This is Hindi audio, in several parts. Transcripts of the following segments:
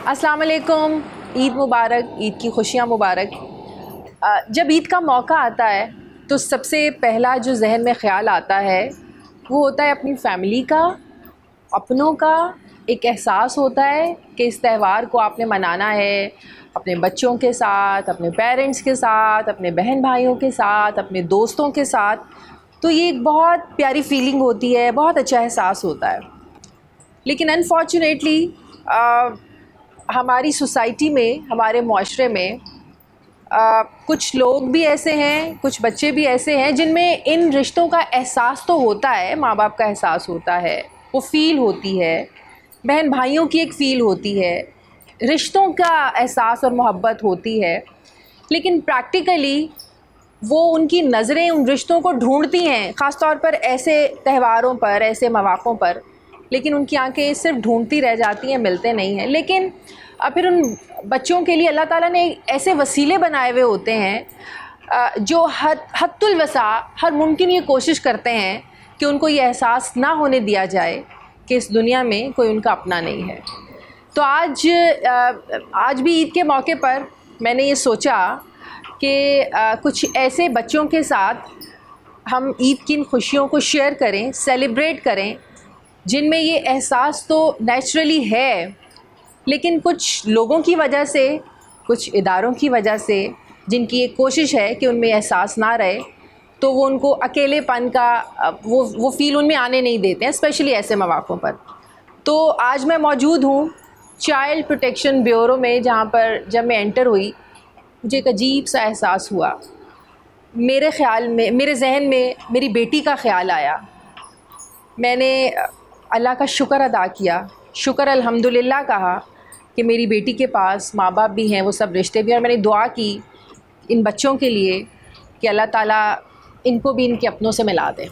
अस्सलाम वालेकुम। ईद मुबारक, ईद की खुशियाँ मुबारक। जब ईद का मौका आता है तो सबसे पहला जो जहन में ख़्याल आता है वो होता है अपनी फ़ैमिली का, अपनों का। एक एहसास होता है कि इस त्यौहार को आपने मनाना है अपने बच्चों के साथ, अपने पेरेंट्स के साथ, अपने बहन भाइयों के साथ, अपने दोस्तों के साथ। तो ये एक बहुत प्यारी फ़ीलिंग होती है, बहुत अच्छा एहसास होता है। लेकिन अनफॉर्चुनेटली हमारी सोसाइटी में, हमारे माशरे में कुछ लोग भी ऐसे हैं, कुछ बच्चे भी ऐसे हैं जिनमें इन रिश्तों का एहसास तो होता है, माँ बाप का एहसास होता है, वो फ़ील होती है, बहन भाइयों की एक फ़ील होती है, रिश्तों का एहसास और मोहब्बत होती है। लेकिन प्रैक्टिकली वो उनकी नज़रें उन रिश्तों को ढूंढती हैं, ख़ास तौर पर ऐसे त्योहारों पर, ऐसे मौक़ों पर। लेकिन उनकी आंखें सिर्फ ढूंढती रह जाती हैं, मिलते नहीं हैं। लेकिन फिर उन बच्चों के लिए अल्लाह ताला ने ऐसे वसीले बनाए हुए होते हैं जो हद्दुल वसा हर मुमकिन ये कोशिश करते हैं कि उनको ये एहसास ना होने दिया जाए कि इस दुनिया में कोई उनका अपना नहीं है। तो आज भी ईद के मौके पर मैंने ये सोचा कि कुछ ऐसे बच्चों के साथ हम ईद की इन खुशियों को शेयर करें, सेलिब्रेट करें, जिनमें ये एहसास तो नेचुरली है, लेकिन कुछ लोगों की वजह से, कुछ इदारों की वजह से, जिनकी एक कोशिश है कि उनमें एहसास ना रहे, तो वो उनको अकेलेपन का वो फ़ील उनमें आने नहीं देते हैं, स्पेशली ऐसे मौक़ों पर। तो आज मैं मौजूद हूँ चाइल्ड प्रोटेक्शन ब्यूरो में, जहाँ पर जब मैं एंटर हुई मुझे एक अजीब सा एहसास हुआ। मेरे ख़्याल में, मेरे जहन में मेरी बेटी का ख़्याल आया। मैंने अल्लाह का शुक्र अदा किया, शुक्र अल्हम्दुलिल्लाह कहा कि मेरी बेटी के पास माँ बाप भी हैं, वो सब रिश्ते भी हैं। और मैंने दुआ की इन बच्चों के लिए कि अल्लाह ताला इनको भी इनके अपनों से मिला दे।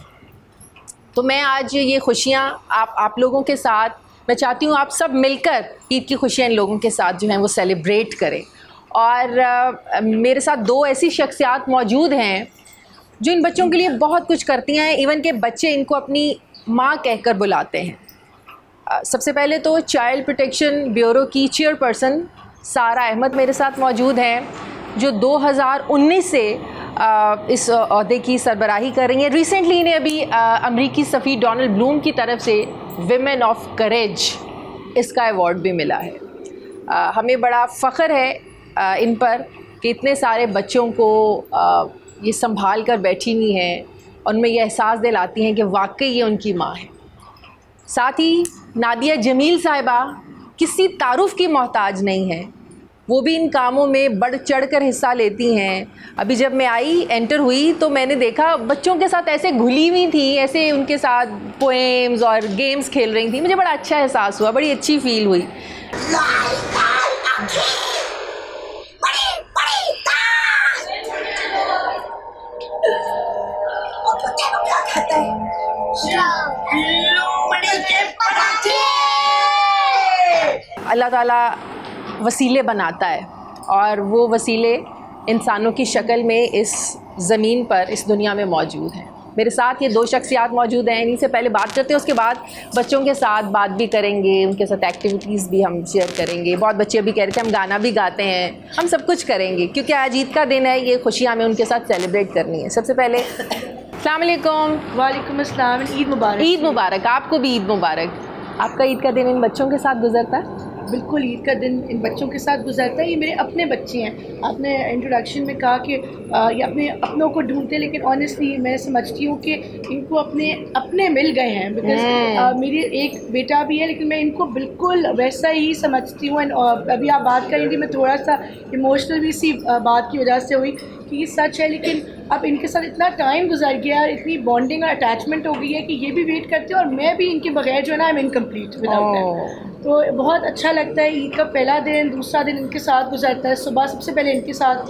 तो मैं आज ये खुशियाँ आप लोगों के साथ, मैं चाहती हूँ आप सब मिलकर ईद की खुशियाँ इन लोगों के साथ जो हैं वो सेलिब्रेट करें। और मेरे साथ दो ऐसी शख्सियात मौजूद हैं जो इन बच्चों के लिए बहुत कुछ करती हैं, इवन के बच्चे इनको अपनी माँ कहकर बुलाते हैं। सबसे पहले तो चाइल्ड प्रोटेक्शन ब्यूरो की चेयरपर्सन सारा अहमद मेरे साथ मौजूद हैं, जो 2019 से इस ओहदे की सरबराही कर रही हैं। रिसेंटली इन्हें अभी अमरीकी सफ़ी डोनाल्ड ब्लूम की तरफ से विमेन ऑफ करेज इसका अवार्ड भी मिला है। हमें बड़ा फ़ख्र है इन पर कि इतने सारे बच्चों को ये संभाल कर बैठी हुई हैं और उनमें ये एहसास दिलाती हैं कि वाकई ये उनकी माँ है। साथ ही नादिया जमील साहिबा किसी तारुफ़ की मोहताज नहीं है, वो भी इन कामों में बढ़ चढ़ कर हिस्सा लेती हैं। अभी जब मैं एंटर हुई तो मैंने देखा बच्चों के साथ ऐसे घुली हुई थी, ऐसे उनके साथ पोएम्स और गेम्स खेल रही थी। मुझे बड़ा अच्छा एहसास हुआ, बड़ी अच्छी फ़ील हुई। अल्लाह ताला वसीले बनाता है और वो वसीले इंसानों की शक्ल में इस ज़मीन पर, इस दुनिया में मौजूद हैं। मेरे साथ ये दो शख्सियात मौजूद हैं, इन्हीं से पहले बात करते हैं, उसके बाद बच्चों के साथ बात भी करेंगे, उनके साथ एक्टिविटीज़ भी हम शेयर करेंगे। बहुत बच्चे अभी कह रहे थे हम गाना भी गाते हैं, हम सब कुछ करेंगे क्योंकि आज ईद का दिन है, ये खुशियाँ हमें उनके साथ सेलिब्रेट करनी है। सबसे पहले अस्सलाम वालेकुम। वालेकुम अस्सलाम। ईद मुबारक। ईद मुबारक, आपको भी ईद मुबारक। आपका ईद का दिन इन बच्चों के साथ गुजरता है? बिल्कुल, ईद का दिन इन बच्चों के साथ गुजरता है। ये मेरे अपने बच्चे हैं। आपने इंट्रोडक्शन में कहा कि ये अपने अपनों को ढूंढते, लेकिन ऑनेस्टली मैं समझती हूँ कि इनको अपने मिल गए हैं। बिकॉज मेरी एक बेटा भी है, लेकिन मैं इनको बिल्कुल वैसा ही समझती हूँ। अभी आप बात कर रही थी, मैं थोड़ा सा इमोशनल भी सी बात की वजह से हुई कि ये सच है। लेकिन अब इनके साथ इतना टाइम गुजर गया और इतनी बॉन्डिंग और अटैचमेंट हो गई है कि ये भी वेट करते हैं और मैं भी इनके बगैर जो है ना, I am incomplete without them. तो बहुत अच्छा लगता है। ईद का पहला दिन, दूसरा दिन इनके साथ गुजरता है। सुबह सबसे पहले इनके साथ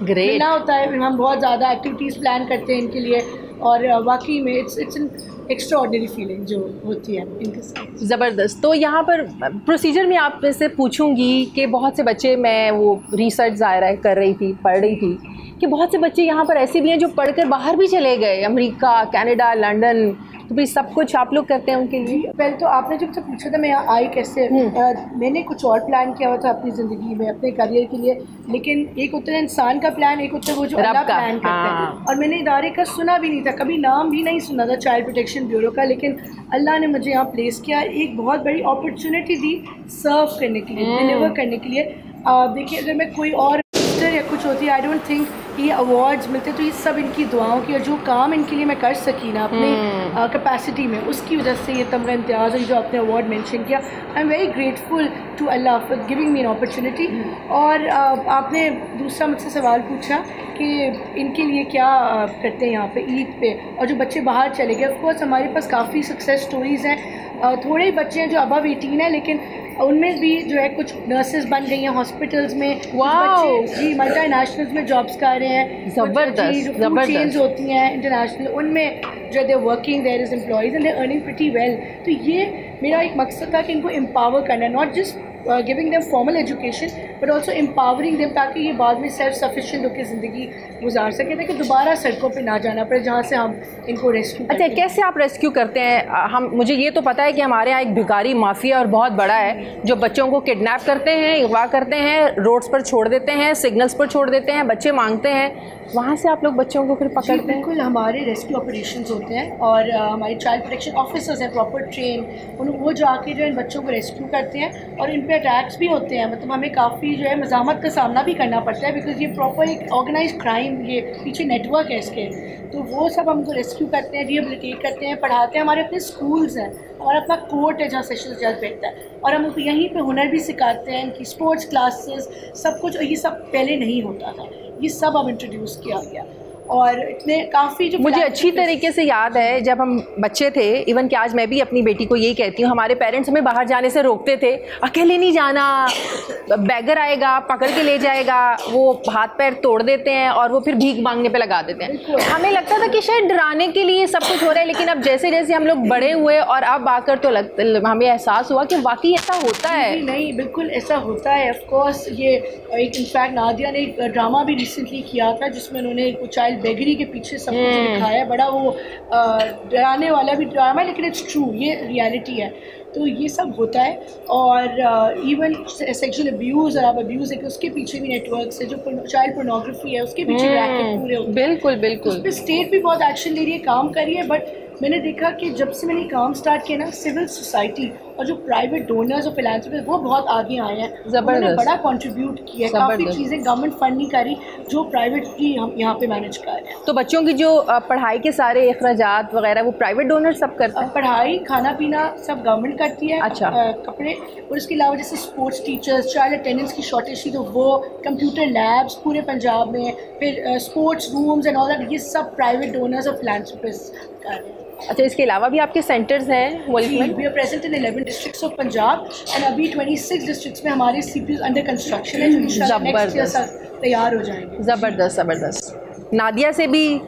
मिलना होता है, हम बहुत ज़्यादा एक्टिविटीज़ प्लान करते हैं इनके लिए और वाकई में इट्स एन एक्स्ट्राऑर्डिनरी फीलिंग जो होती है इनके साथ। ज़बरदस्त। तो यहाँ पर प्रोसीजर में आप से पूछूंगी कि बहुत से बच्चे, मैं वो रिसर्च ज़ाहिर कर रही थी, पढ़ रही थी कि बहुत से बच्चे यहाँ पर ऐसे भी हैं जो पढ़कर बाहर भी चले गए, अमेरिका, कनाडा, लंदन, तो भाई सब कुछ आप लोग करते हैं उनके लिए? पहले तो आपने जब से पूछा था मैं यहाँ आई कैसे, मैंने कुछ और प्लान किया हुआ था अपनी ज़िंदगी में, अपने करियर के लिए, लेकिन एक होता है इंसान का प्लान, एक होता है वो जो अल्लाह प्लान करते हैं। और मैंने इदारे का सुना भी नहीं था, कभी नाम भी नहीं सुना था चाइल्ड प्रोटेक्शन ब्यूरो का, लेकिन अल्लाह ने मुझे यहाँ प्लेस किया, एक बहुत बड़ी अपॉर्चुनिटी दी सर्व करने के लिए, डिलीवर करने के लिए। देखिए अगर मैं कोई और या कुछ होती है, आई डोंट थिंक ये अवार्ड्स मिलते, तो ये सब इनकी दुआओं की, और जो काम इनके लिए मैं कर सकी ना अपने कैपेसिटी में, उसकी वजह से ये तमगा इम्तियाज़ है जो आपने अवार्ड मेंशन किया। I am very grateful to Allah for giving me an opportunity. और आपने दूसरा मुझसे सवाल पूछा कि इनके लिए क्या करते हैं यहाँ पे ईद पे, और जो बच्चे बाहर चले गए, ऑफ कोर्स हमारे पास काफ़ी सक्सेस स्टोरीज़ हैं। थोड़े ही बच्चे हैं जो अबव 18 हैं, लेकिन उनमें भी जो है कुछ नर्सेज बन गई हैं हॉस्पिटल्स में, बच्चे जी मल्टीनेशनल्स में जॉब्स कर रहे हैं, ज़बरदस्त फूड चेन्स होती हैं इंटरनेशनल, उनमें जो they working there is employees and they earning pretty well. तो ये मेरा एक मकसद था कि इनको एम्पावर करना, not just giving them formal education but also empowering them, ताकि ये बाद में सेल्फ सफिशिएंट होकर ज़िंदगी गुजार सके, ताकि दोबारा सड़कों पे ना जाना पड़े जहाँ से हम इनको रेस्क्यू। अच्छा, कैसे आप रेस्क्यू करते हैं? हम मुझे ये तो पता है कि हमारे यहाँ एक भिखारी माफिया और बहुत बड़ा है जो बच्चों को किडनैप करते हैं, अगवा करते हैं, रोड्स पर छोड़ देते हैं, सिग्नल्स पर छोड़ देते हैं, बच्चे मांगते हैं, वहाँ से आप लोग बच्चों को फिर पकड़ते हैं? बिल्कुल, हमारे रेस्क्यू ऑपरेशंस होते हैं और हमारे चाइल्ड प्रोटेक्शन ऑफिसर्स हैं प्रॉपर ट्रेन, वो जाके जो इन बच्चों को रेस्क्यू करते हैं, और इन पे अटैक्स भी होते हैं। मतलब हमें काफ़ी जो है मज़ामत का सामना भी करना पड़ता है, बिकॉज ये प्रॉपर एक ऑर्गेनाइज क्राइम, ये पीछे नेटवर्क है इसके, तो वो सब हमको रेस्क्यू करते हैं, रिहेबिलिटेट करते हैं, पढ़ाते हैं। हमारे अपने स्कूल्स हैं, हमारा अपना कोर्ट है जहाँ सेशंस जज बैठता है, और हम उनको यहीं पे हुनर भी सिखाते हैं, इनकी स्पोर्ट्स क्लासेस सब कुछ। और ये सब पहले नहीं होता था, ये सब अब इंट्रोड्यूस किया गया, और इतने काफ़ी जो मुझे अच्छी तरीके से याद है जब हम बच्चे थे, इवन कि आज मैं भी अपनी बेटी को यही कहती हूँ, हमारे पेरेंट्स हमें बाहर जाने से रोकते थे, अकेले नहीं जाना, बैगर आएगा पकड़ के ले जाएगा, वो हाथ पैर तोड़ देते हैं और वो फिर भीख मांगने पे लगा देते हैं। हमें लगता था कि शायद डराने के लिए सब कुछ हो रहा है, लेकिन अब जैसे जैसे हम लोग बड़े हुए और अब आकर तो हमें एहसास हुआ कि वाकई ऐसा होता है। नहीं, बिल्कुल ऐसा होता है। ऑफ कोर्स ये एक इनफैक्ट नादिया ने एक ड्रामा भी रिसेंटली किया था जिसमें उन्होंने चाइल्ड बेगरी के पीछे सब कुछ दिखाया है, बड़ा वो डराने वाला भी ड्रामा है, लेकिन इट्स ट्रू, ये रियलिटी है। तो ये सब होता है, और इवन सेक्सुअल अब्यूज़ और आप अब्यूज़ है कि उसके पीछे भी नेटवर्क्स है, जो चाइल्ड पोर्नोग्राफी है उसके पीछे रैकेट पूरे होते हैं। बिल्कुल उस पर स्टेट भी बहुत एक्शन ले रही है, काम कर रही है, बट मैंने देखा कि जब से मैंने काम स्टार्ट किया ना, सिविल सोसाइटी और जो प्राइवेट डोनर्स और फिलैंथ्रोपिस्ट वो बहुत आगे आए हैं, उन्होंने बड़ा कंट्रीब्यूट किया है। काफ़ी चीज़ें गवर्नमेंट फंड नहीं करी जो प्राइवेट की हम यहाँ पे मैनेज कर रहे हैं। तो बच्चों की जो पढ़ाई के सारे अखराजात वगैरह वो प्राइवेट डोनर सब करते हैं? पढ़ाई, खाना पीना सब गवर्नमेंट करती है। अच्छा। कपड़े, और इसके अलावा जैसे स्पोर्ट्स टीचर्स, चाइल्ड अटेंडेंस की शॉर्टेज थी तो वो, कंप्यूटर लैब्स पूरे पंजाब में, फिर sports rooms and all that, ये सब प्राइवेट डोनर्स और फिलैंथ्रोपिस्ट कर रहे हैं। अच्छा, इसके अलावा भी आपके सेंटर्स हैं मुल्क में? We are present in 11 districts of Punjab and अभी 26 डिस्ट्रिक्ट्स में हमारे सीपीयूज अंडर कंस्ट्रक्शन है, जो इंशाल्लाह नेक्स्ट ईयर तैयार हो जाएंगे। ज़बरदस्त। नादिया से भी,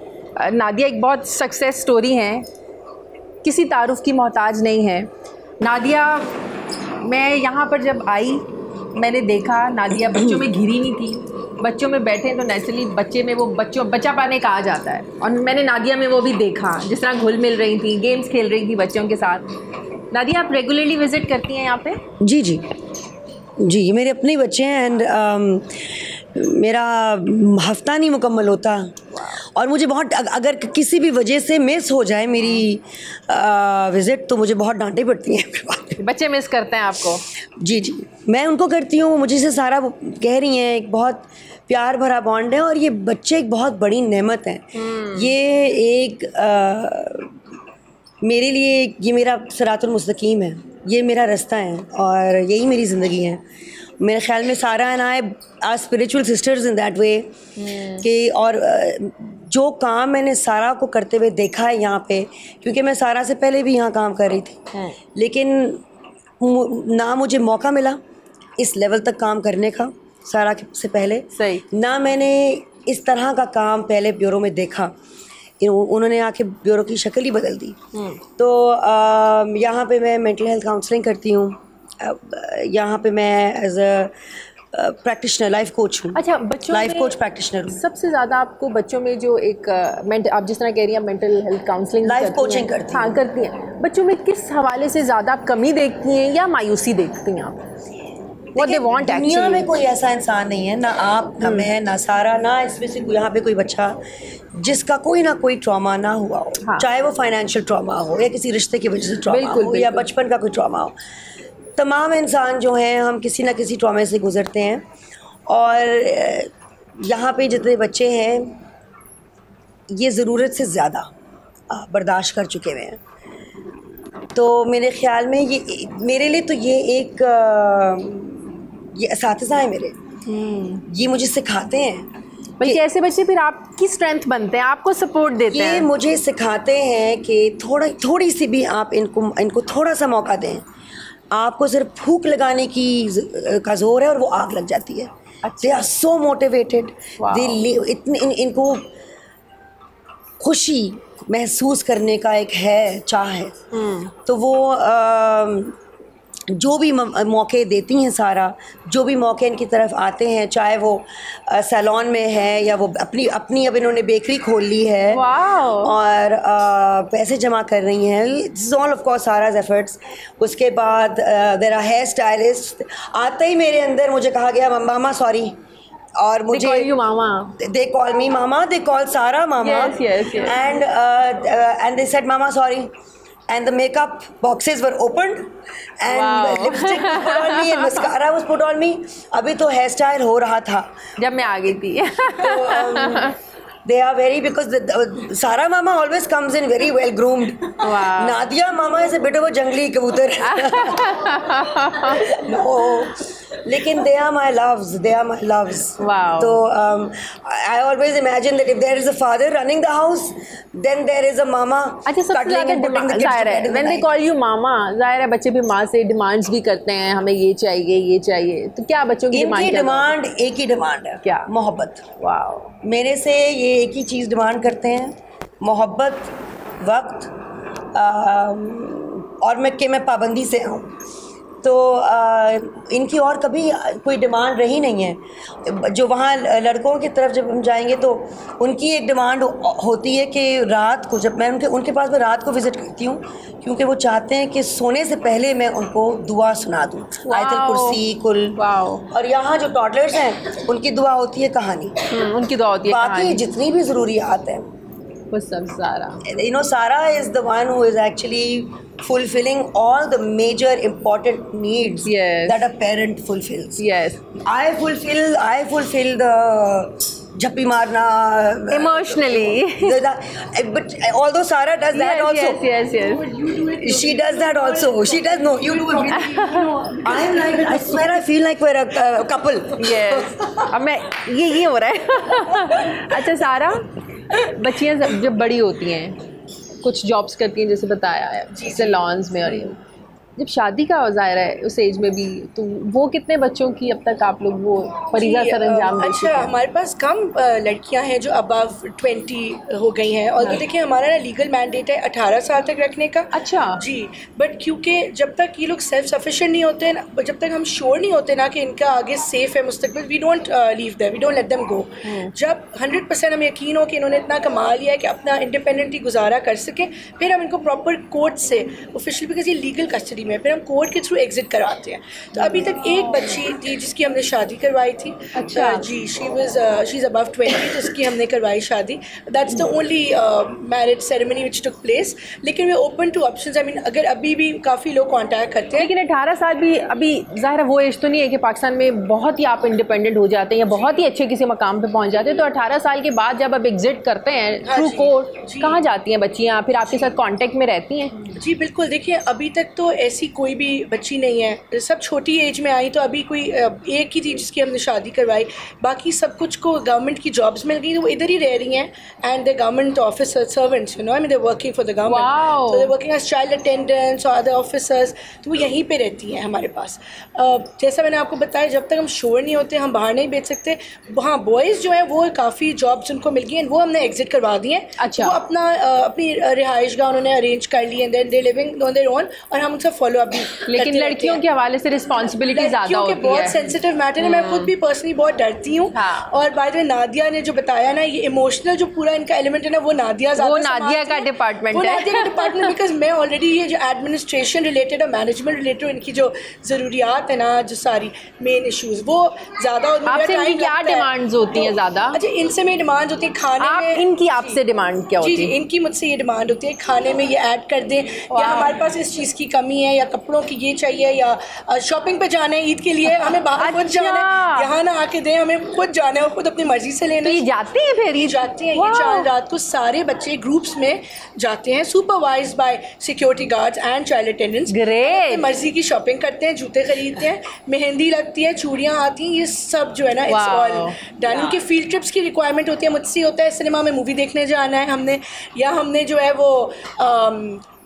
नादिया एक बहुत सक्सेस स्टोरी है, किसी तारुफ की मोहताज नहीं है नादिया। मैं यहाँ पर जब आई मैंने देखा नादिया बच्चों में घिरी नहीं थी, बच्चों में बैठे तो नेचुरली बच्चे में वो बच्चा पाने कहा जाता है, और मैंने नादिया में वो भी देखा, जिस तरह घुल मिल रही थी, गेम्स खेल रही थी बच्चों के साथ। नादिया, आप रेगुलरली विज़िट करती हैं यहाँ पे? जी, ये मेरे अपने बच्चे हैं, एंड मेरा हफ्ता नहीं मुकम्मल होता, और मुझे बहुत, अगर किसी भी वजह से मिस हो जाए मेरी विज़िट तो मुझे बहुत डांटे पड़ती हैं। बच्चे मिस करते हैं आपको? जी, मैं उनको करती हूँ, मुझे से सारा कह रही हैं, एक बहुत प्यार भरा बॉन्ड है, और ये बच्चे एक बहुत बड़ी नेमत हैं। ये एक मेरे लिए ये मेरा सिरातुल मुस्तकीम है, ये मेरा रास्ता है, और यही मेरी ज़िंदगी है। मेरे ख्याल में सारा and I R spiritual sisters in that way कि, और जो काम मैंने सारा को करते हुए देखा है यहाँ पे, क्योंकि मैं सारा से पहले भी यहाँ काम कर रही थी, लेकिन ना मुझे मौका मिला इस लेवल तक काम करने का सारा से पहले, सही, ना मैंने इस तरह का काम पहले ब्यूरो में देखा। उन्होंने आके ब्यूरो की शक्ल ही बदल दी। तो यहाँ पे मैं मेंटल हेल्थ काउंसलिंग करती हूँ, यहाँ पे मैं as a practitioner, life coach हूँ। अच्छा, बच्चों लाइफ में कोच प्रैक्टिशनर हूँ। सबसे ज़्यादा आपको बच्चों में जो एक आप जिस तरह कह रही हैं mental health counselling, life coaching करती हैं। हाँ, करती हैं। बच्चों में किस हवाले से ज़्यादा आप कमी देखती हैं या मायूसी देखती हैं आप? What they want दुनिया actually? में कोई ऐसा इंसान नहीं है, ना आप, ना मैं, ना सारा, ना इसमें से यहाँ पे कोई बच्चा जिसका कोई ना कोई ट्रॉमा ना हुआ हो। हाँ। चाहे वो फाइनेंशियल ट्रॉमा हो या किसी रिश्ते की वजह से ट्रॉमा बिल्कुल, हो या बिल्कुल। बचपन का कोई ट्रॉमा हो। तमाम इंसान जो हैं हम किसी ना किसी ट्रॉमे से गुजरते हैं, और यहाँ पे जितने बच्चे हैं ये ज़रूरत से ज़्यादा बर्दाश्त कर चुके हुए हैं। तो मेरे ख़्याल में ये मेरे लिए तो ये एक ये असातिज़ा है मेरे, ये मुझे सिखाते हैं। बल्कि ऐसे बच्चे फिर आपकी स्ट्रेंथ बनते हैं, आपको सपोर्ट देते ये हैं। मुझे सिखाते हैं कि थोड़ी सी भी आप इनको थोड़ा सा मौका दें। आपको सिर्फ फूंक लगाने का जोर है और वो आग लग जाती है। दे आर सो मोटिवेटेड, इनको खुशी महसूस करने का एक है चाह है। तो वो जो भी मौके देती हैं, सारा जो भी मौके इनकी तरफ आते हैं, चाहे वो सैलून में है या वो अपनी अब इन्होंने बेकरी खोल ली है और पैसे जमा कर रही हैं। This is all of course Sara's efforts. उसके बाद देयर आर हेयर स्टाइलिस्ट। आते ही मेरे अंदर मुझे कहा गया मामा सॉरी, और मुझे they call me mama, they call Sara mama. Yes. And they said mama sorry, and the makeup boxes were opened and lipstick was put on me and mascara was put on me. अभी तो हेयर स्टाइल हो रहा था जब मैं आ गई थी। तो they are very, because Sara mama always comes in very well groomed. Wow. Nadia mama is a bit of a jungly kabutar. No, लेकिन they are my loves. They are my loves. Wow. तो I always imagine that if there is a father running the house, then there is a mama. अच्छा, सबसे ज़्यादा ज़ाहिर है when they call you mama, ज़ाहिर है बच्चे भी माँ से डिमांड्स भी करते हैं, हमें ये चाहिए। तो क्या बच्चों की डिमांड एक ही डिमांड है, क्या? मोहब्बत। वाओ। मेरे से ये एक ही चीज़ डिमांड करते हैं, मोहब्बत, वक्त, और मैं पाबंदी से हूँ। तो इनकी और कभी कोई डिमांड रही नहीं है। जो वहाँ लड़कों की तरफ जब हम जाएंगे तो उनकी एक डिमांड होती है कि रात को जब मैं उनके पास में रात को विज़िट करती हूँ, क्योंकि वो चाहते हैं कि सोने से पहले मैं उनको दुआ सुना दूँ, आयतुल कुर्सी, कुल। और यहाँ जो टॉडलर्स हैं उनकी दुआ होती है कहानी, उनकी दुआ होती है बाकी जितनी भी ज़रूरियात हैं वो सब सारा। Sara is the one who is actually fulfilling all the major important needs that a parent fulfills. Yes. I fulfill the jhappi marna emotionally. But although Sara does that also. Yes. She does that also. She does no. You do it. I swear I feel like we're a couple. Yes. अब मैं ये हो रहा है। अच्छा सारा, बच्चियाँ जब बड़ी होती हैं, कुछ जॉब्स करती हैं जैसे बताया है सैलून्स में, और ये जब शादी का ज़ाहिर है उस एज में भी, तो वो कितने बच्चों की अब तक आप लोग वो फरीज़ा सर अंजाम दे चुके हैं? अच्छा, हमारे पास कम लड़कियां हैं जो अबव 20 हो गई हैं, और देखिए हमारा ना लीगल मैंडेट है 18 साल तक रखने का। अच्छा जी, बट क्योंकि जब तक ये लोग सेल्फ सफिशिएंट नहीं होते ना, जब तक हम श्योर नहीं होते ना कि इनका आगे सेफ है मुस्तकबिल, we don't leave them, we don't let them go. जब 100% हमें यकीन हो कि इन्होंने इतना कमा लिया है कि अपना इंडिपेंडेंटली गुजारा कर सके, फिर हम इनको प्रॉपर कोर्ट से ऑफिशियल, बिकॉज ये लीगल कस्टडी में, फिर हम कोर्ट के थ्रू एग्जिट करवाते हैं। तो अभी तक एक बच्ची थी जिसकी हमने शादी करवाई थी। अच्छा जी, शी इज़ अबव 20, तो उसकी हमने करवाई शादी। That's the only marriage ceremony which took place. लेकिन we open to options. I mean अगर अभी भी काफ़ी लोग कॉन्टैक्ट करते हैं, लेकिन 18 साल भी अभी ज़ाहिर वो एज तो नहीं है कि पाकिस्तान में बहुत ही आप इंडिपेंडेंट हो जाते हैं या बहुत ही अच्छे किसी मकाम पे पहुंच जाते हैं। तो 18 साल के बाद जब आप एग्जिट करते हैं थ्रू कोर्ट, कहाँ जाती हैं बच्चियाँ? फिर आपके साथ कांटेक्ट में रहती हैं? जी बिल्कुल। देखिए अभी तक तो ऐसी कोई भी बच्ची नहीं है, सब छोटी एज में आई। तो अभी कोई एक ही थी जिसकी हमने शादी करवाई, बाकी सब कुछ को गवर्नमेंट की जॉब्स मिल गई, तो वो इधर ही रह रही हैं। And the government officer servants, you know, I mean they working for the government, तो they working as child attendants और अदर ऑफिसर्स, तो वो यहीं पे रहती हैं हमारे पास। जैसा मैंने आपको बताया, जब तक हम श्योर नहीं होते हम बाहर नहीं भेज सकते। हाँ, बॉयज़ जो हैं वो काफ़ी जॉब्स उनको मिल गई हैं, वो हमने एग्जिट करवा दी हैं। अच्छा। वो अपनी रिहाइश गाह उन्होंने अरेंज कर ली है, then they living on their own, और हम उनसे फॉलो अप भी। लेकिन लड़कियों के हवाले से रिस्पॉन्सिबिलिटी ज़्यादा होती है, बहुत सेंसिटिव मैटर है। मैं खुद भी पर्सनली बहुत डरती हूँ। और बाय द वे नादिया ने जो बताया ना, ये इमोशनल जो पूरा इनका एलिमेंट है ना, वो नादिया का डिपार्टमेंट है। नादिया का डिपार्टमेंट, बिकॉज मैं ऑलरेडी ये जो एडमिनिस्ट्रेशन रिलेटेड और मैनेजमेंट रिलेटेड इनकी जो ज़रूरियात है ना, जो सारी मेन इशूज़ वो ज़्यादा। आपसे इनकी क्या डिमांड्स होती हैं ज़्यादा? अच्छा, इनसे मेरी डिमांड होती है खाने में। इनकी आपसे डिमांड क्या होती है? जी, इनकी मुझसे ये डिमांड होती है खाने में ये ऐड कर दें, या हमारे पास इस चीज़ की कमी है, या कपड़ों की ये चाहिए, या शॉपिंग पे जाना है ईद के लिए, हमें बाहर खुद जाना है, यहाँ ना आके दें, हमें खुद जाना है और खुद अपनी मर्जी से लेना है। ये जाते हैं फिर? ये जाते हैं, ये चार रात को सारे बच्चे ग्रुप्स में जाते हैं, supervised bye security guards and child attendants. Great. मर्जी की शॉपिंग करते हैं, जूते खरीदते हैं, मेहंदी लगती है, चूड़ियाँ आती हैं, ये सब जो है ना इट्स ऑल डन। उनके फील्ड ट्रिप्स की रिक्वायरमेंट होती है, मुझसे होता है सिनेमा में मूवी देखने जाना है हमने, या हमने जो है वो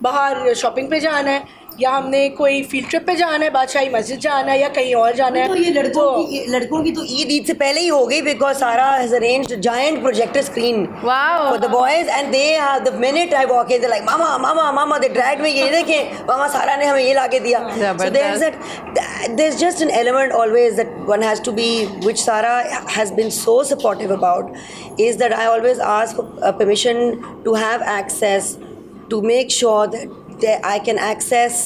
बाहर शॉपिंग पे जाना है, या हमने कोई फील्ड ट्रिप पे जाना है, बादशाही मस्जिद जाना है, या कहीं और जाना है। तो ये लड़कों की तो ईद से पहले ही हो गई, बिकॉज सारा has arranged giant projector screen for the boys and they have the minute I walk in, they like mama mama mama, they drag में, ये देखें मामा सारा ने हमें ये ला के दिया। सो there's just an element always that one has to be, which Sara has been so supportive about, is that I always ask for permission to have access, to make sure that I can access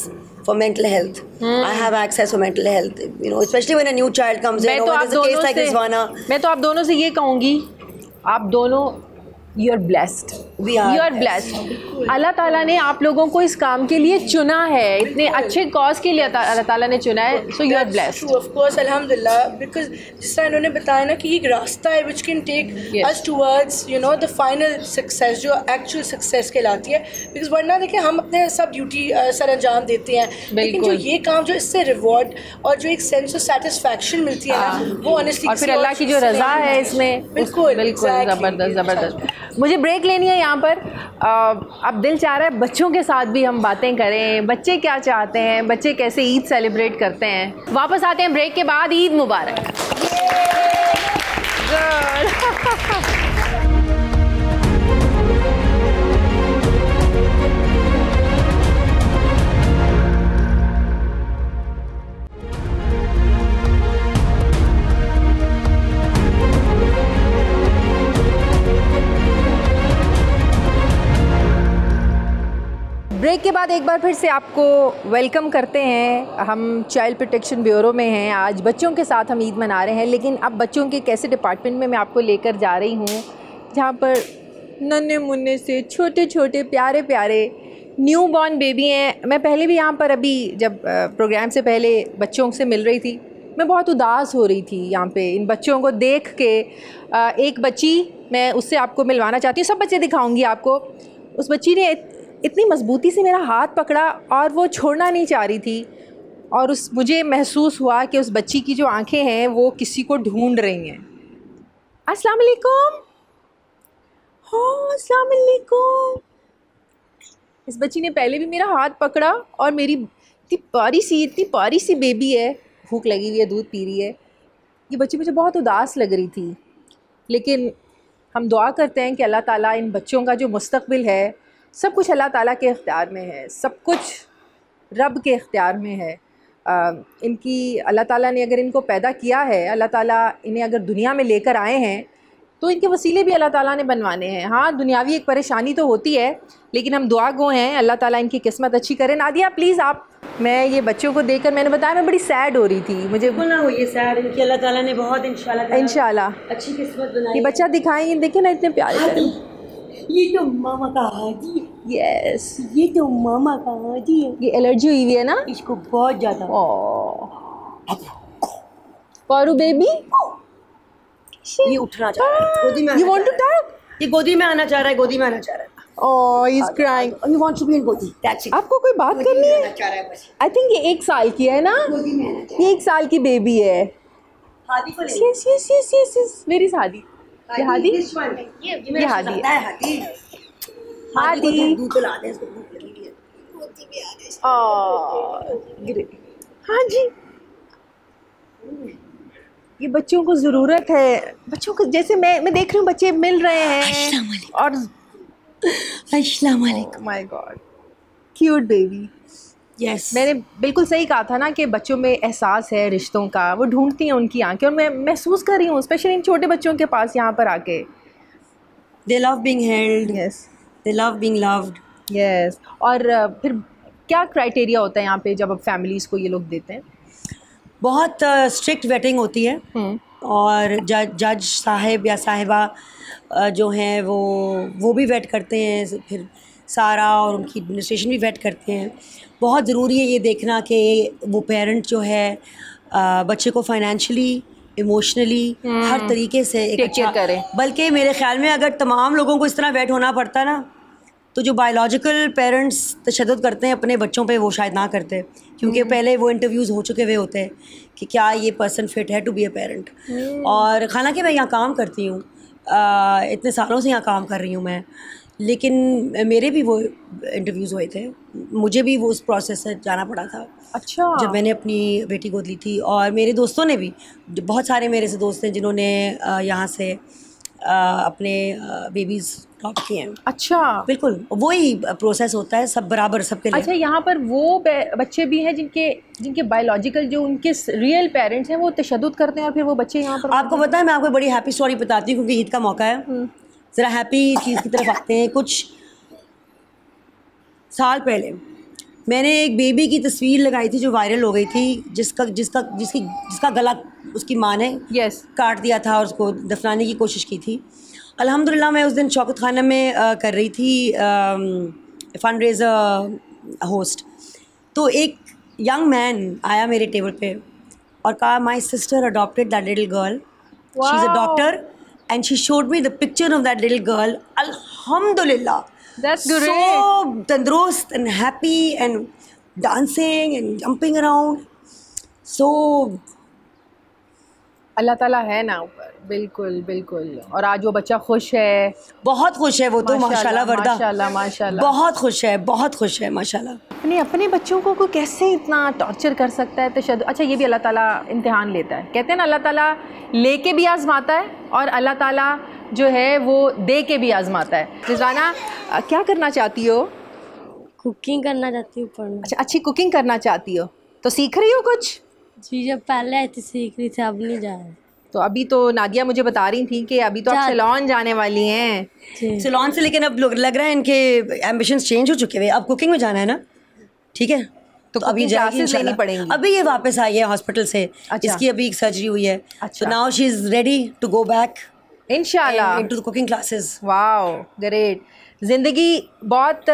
for mental health. I have access for mental health, you know, especially when a new child comes in, or there's a case like Rizwana. मैं तो आप दोनों से ये कहूँगी, आप दोनों you are blessed, we are blessed. अल्लाह ताला ने आप लोगों को इस काम के लिए चुना है, इतने अच्छे कॉज के लिए अल्लाह ताला ने चुना है, so you are blessed. Of course, अल्हम्दुलिल्लाह, बिकॉज जिस तरह इन्होंने बताया ना कि एक रास्ता है which can take us towards you know the final success, जो एक्चुअल सक्सेस कहलाती है। बिकॉज वरना देखिए हम अपने सब ड्यूटी सर अंजाम देते हैं, लेकिन जो ये काम जो इससे रिवॉर्ड और जो एक सेंस ऑफ सेटिस्फैक्शन मिलती है ना, वो ऑनेस्टली, और फिर अल्लाह की जो रज़ा है इसमें, बिल्कुल बिल्कुल ज़बरदस्त। मुझे ब्रेक लेनी है यहाँ पर। अब दिल चाह रहा है बच्चों के साथ भी हम बातें करें, बच्चे क्या चाहते हैं, बच्चे कैसे ईद सेलिब्रेट करते हैं। वापस आते हैं ब्रेक के बाद। ईद मुबारक। ब्रेक के बाद एक बार फिर से आपको वेलकम करते हैं। हम चाइल्ड प्रोटेक्शन ब्यूरो में हैं, आज बच्चों के साथ हम ईद मना रहे हैं। लेकिन अब बच्चों के कैसे डिपार्टमेंट में मैं आपको लेकर जा रही हूँ, जहाँ पर नन्हे मुन्ने से छोटे छोटे प्यारे प्यारे न्यू बॉर्न बेबी हैं। मैं पहले भी यहाँ पर, अभी जब प्रोग्राम से पहले बच्चों से मिल रही थी, मैं बहुत उदास हो रही थी यहाँ पे इन बच्चों को देख के। एक बच्ची, मैं उससे आपको मिलवाना चाहती हूँ, सब बच्चे दिखाऊँगी आपको। उस बच्ची ने इतनी मजबूती से मेरा हाथ पकड़ा और वो छोड़ना नहीं चाह रही थी, और मुझे महसूस हुआ कि उस बच्ची की जो आंखें हैं वो किसी को ढूंढ रही हैं। अस्सलाम वालेकुम। हाँ, अस्सलाम वालेकुम। इस बच्ची ने पहले भी मेरा हाथ पकड़ा, और मेरी इतनी प्यारी सी बेबी है, भूख लगी हुई है, दूध पी रही है। ये बच्ची मुझे बहुत उदास लग रही थी, लेकिन हम दुआ करते हैं कि अल्लाह ताला इन बच्चों का जो मुस्तकबिल है, सब कुछ अल्लाह ताला के इख्तियार में है, सब कुछ रब के इख्तियार में है। इनकी अल्लाह ताला ने अगर इनको पैदा किया है, अल्लाह ताला इन्हें अगर दुनिया में लेकर आए हैं, तो इनके वसीले भी अल्लाह ताला ने बनवाने हैं। हाँ, दुनियावी एक परेशानी तो होती है, लेकिन हम दुआ गो हैं, अल्लाह ताला इनकी किस्मत अच्छी करे। नादिया प्लीज़ आप, मैं ये बच्चों को देखकर, मैंने बताया मैं बड़ी सैड हो रही थी, मुझे ना हो ये सैड, इनकी अल्लाह ताला ने बहुत इंशाल्लाह अच्छी किस्मत बनाई। ये बच्चा दिखाएंगे, देखिए ना इतने प्यारे। ये तो मामा का हाजी है। यस, ये तो मामा का हाजी है। ये एलर्जी हुई हुई है ना इसको बहुत ज़्यादा। पारू बेबी, ये उठना चाह रहा है, गोदी में You want to talk? ये गोदी में आना चाह रहा है, गोदी में आना चाह रहा है। Oh, he's crying. You want to be in गोदी, that's it. आपको कोई बात करनी है? आना चाह रहा है बस। I think ये 1 साल की है ना? गोदी में आना चाह ये 1 साल की बेबी है। हादी को ले। Yes. मेरी हादी। ये हादी? ये हादी। हादी को दूध पिला दे, इसको भूख लगी है। गोदी में आ दे। हाँ जी, ये बच्चों को ज़रूरत है, बच्चों को, जैसे मैं देख रही हूँ बच्चे मिल रहे हैं, और अस्सलाम वालेकुम। My God, cute baby. Yes मैंने बिल्कुल सही कहा था ना कि बच्चों में एहसास है रिश्तों का, वो ढूंढती हैं उनकी आंखें, और मैं महसूस कर रही हूँ स्पेशली इन छोटे बच्चों के पास यहाँ पर आके। दे love being held, yes they love being loved. Yes. और फिर क्या क्राइटेरिया होता है यहाँ पे जब अब फैमिलीज़ को ये लोग देते हैं? बहुत स्ट्रिक्ट वेटिंग होती है और जज साहिब या साहिबा जो हैं वो भी वेट करते हैं, फिर सारा और उनकी एडमिनिस्ट्रेशन भी वेट करते हैं। बहुत ज़रूरी है ये देखना कि वो पेरेंट जो है बच्चे को फाइनेंशियली, इमोशनली हर तरीके से एक अच्छा करे। बल्कि मेरे ख्याल में अगर तमाम लोगों को इस तरह वेट होना पड़ता ना, तो जो बायोलॉजिकल पेरेंट्स तशद्दुद करते हैं अपने बच्चों पे वो शायद ना करते, क्योंकि पहले वो इंटरव्यूज़ हो चुके हुए होते हैं कि क्या ये पर्सन फिट है टू बी अ पेरेंट। और हालांकि मैं यहाँ काम करती हूँ, इतने सालों से यहाँ काम कर रही हूँ मैं, लेकिन मेरे भी वो इंटरव्यूज़ हुए थे, मुझे भी वो उस प्रोसेस से जाना पड़ा था। अच्छा। जब मैंने अपनी बेटी गोद ली थी, और मेरे दोस्तों ने भी, बहुत सारे मेरे से दोस्त हैं जिन्होंने यहाँ से अपने बेबीज़ अडॉप्ट किए हैं। अच्छा, बिल्कुल वही प्रोसेस होता है, सब बराबर सबके लिए। अच्छा, यहाँ पर वो बच्चे भी हैं जिनके बायोलॉजिकल जो उनके रियल पेरेंट्स हैं वो तशद्दुद करते हैं और फिर वो बच्चे यहाँ पर। आपको पता है, मैं आपको बड़ी हैप्पी स्टोरी बताती हूँ क्योंकि ईद का मौका है, ज़रा हैप्पी चीज़ की तरफ आते हैं। कुछ साल पहले मैंने एक बेबी की तस्वीर लगाई थी जो वायरल हो गई थी, जिसका गला उसकी माँ ने काट दिया था और उसको दफनाने की कोशिश की थी। अल्हम्दुलिल्लाह मैं उस दिन शौकत खाना में कर रही थी फंड रेज़र होस्ट, तो एक यंग मैन आया मेरे टेबल पे और कहा my sister adopted that little girl, she is a doctor and she showed me the picture of that little girl. अल्हम्दुलिल्लाह, That's great. So तंदुरुस्त and happy and dancing and jumping around. So अल्लाह ताला है ना ऊपर। बिल्कुल बिल्कुल। और आज वो बच्चा खुश है, बहुत खुश है वो तो, माशाल्लाह वर्दा, माशाल्लाह माशाल्लाह, बहुत खुश है, बहुत खुश है माशाल्लाह। अपने बच्चों को कैसे इतना टॉर्चर कर सकता है, तशद्दुद। अच्छा, ये भी अल्लाह ताला इम्तिहान लेता है, कहते हैं ना अल्लाह ताला लेके भी आजमाता है और अल्लाह ताला जो है वो दे के भी आजमाता है। रिज़वाना, क्या करना चाहती हो? कुकिंग करना चाहती हूँ, पढ़ना। अच्छा, अच्छी कुकिंग करना चाहती हो, तो सीख रही हो कुछ? जी, जब पहले आई थी सीख रही थी, अब नहीं जा रही। तो अभी तो नादिया मुझे बता रही थी कि अभी तो आप सैलून जाने वाली हैं। सैलून से, लेकिन अब लग रहा है इनके एम्बिशंस चेंज हो चुके हैं, अब कुकिंग में जाना है ना, ठीक है, तो अभी क्लासेस लेनी पड़ेंगी। अभी ये वापस आई है हॉस्पिटल से। अच्छा। इसकी अभी एक सर्जरी हुई है। अच्छा। तो now she is ready to go back इंशाल्लाह into the cooking classes. Wow, great. ज़िंदगी बहुत